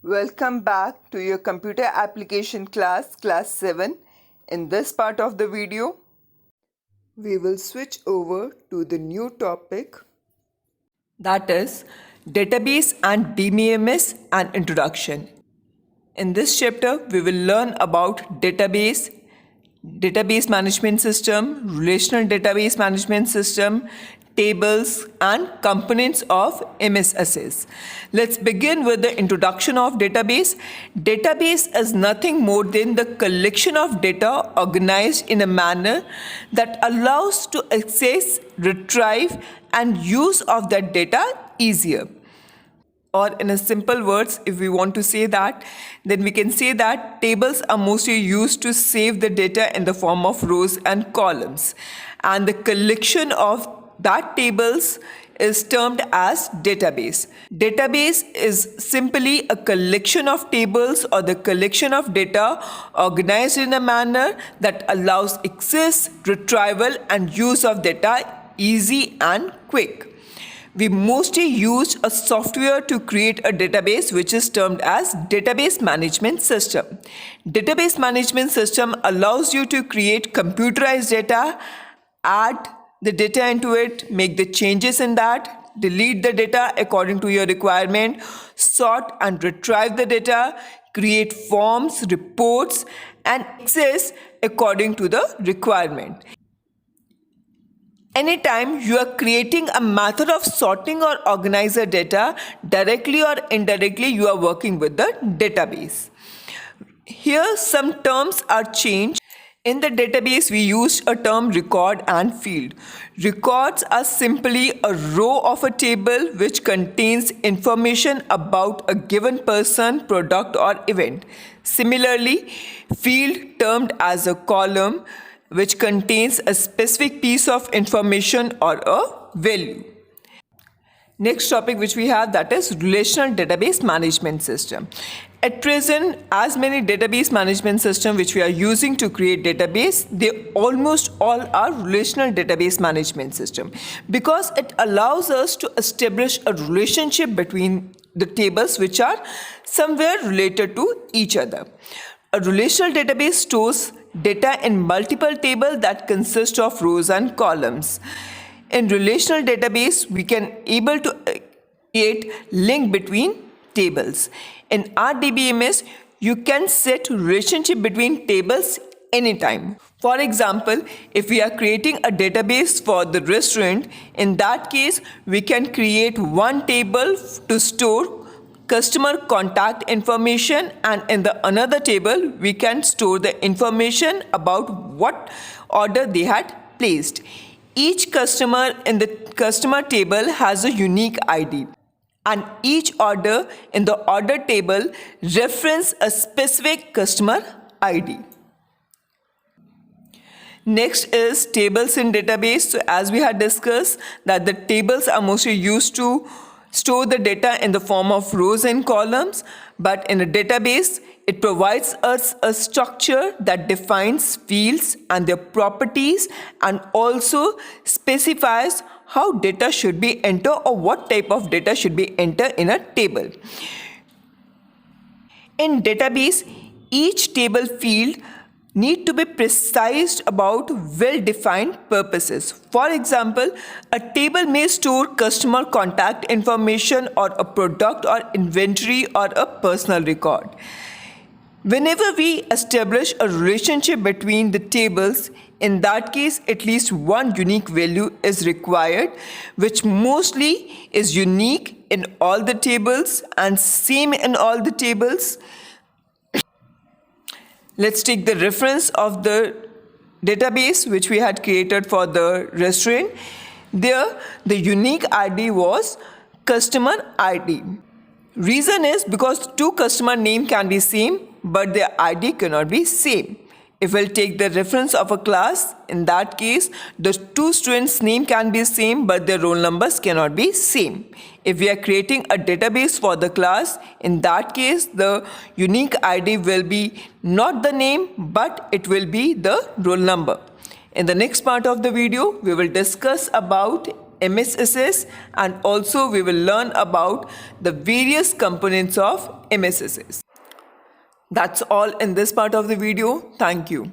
Welcome back to your computer application class, class 7. In this part of the video, we will switch over to the new topic, that is database and DBMS and introduction. In this chapter, we will learn about database management system, relational database management system, tables and components of MS Access. Let's begin with the introduction of database. Database is nothing more than the collection of data organized in a manner that allows to access, retrieve and use of that data easier. Or in a simple words, if we want to say that, then we can say that tables are mostly used to save the data in the form of rows and columns. And the collection of that tables is termed as database. Database is simply a collection of tables or the collection of data organized in a manner that allows access, retrieval and use of data easy and quick. We mostly use a software to create a database which is termed as database management system. Database management system allows you to create computerized data, add the data into it, make the changes in that, delete the data according to your requirement, sort and retrieve the data, create forms, reports and access according to the requirement. Anytime you are creating a method of sorting or organizer data, directly or indirectly you are working with the database. Here some terms are changed. In the database we use a term record and field. Records are simply a row of a table which contains information about a given person, product or event. Similarly, field termed as a column which contains a specific piece of information or a value. Next topic which we have, that is relational database management system. At present, as many database management system which we are using to create database, they almost all are relational database management system because it allows us to establish a relationship between the tables which are somewhere related to each other. A relational database stores data in multiple tables that consist of rows and columns. In relational database, we can able to create link between tables. In RDBMS, you can set relationship between tables anytime. For example, if we are creating a database for the restaurant, in that case, we can create one table to store customer contact information and in the another table we can store the information about what order they had placed. Each customer in the customer table has a unique ID and each order in the order table reference a specific customer ID. Next is tables in database. So as we had discussed that the tables are mostly used to store the data in the form of rows and columns, but in a database it provides us a structure that defines fields and their properties and also specifies how data should be entered or what type of data should be entered in a table. In database, each table field need to be precise about well-defined purposes. For example, a table may store customer contact information or a product or inventory or a personal record. Whenever we establish a relationship between the tables, in that case, at least one unique value is required, which mostly is unique in all the tables and same in all the tables. Let's take the reference of the database which we had created for the restaurant. There, the unique ID was customer ID. Reason is because two customer name can be same, but their ID cannot be same. If we'll take the reference of a class, in that case, the two students' name can be same, but their roll numbers cannot be same. If we are creating a database for the class, in that case, the unique ID will be not the name, but it will be the roll number. In the next part of the video, we will discuss about MSSS, and also we will learn about the various components of MSSS. That's all in this part of the video. Thank you.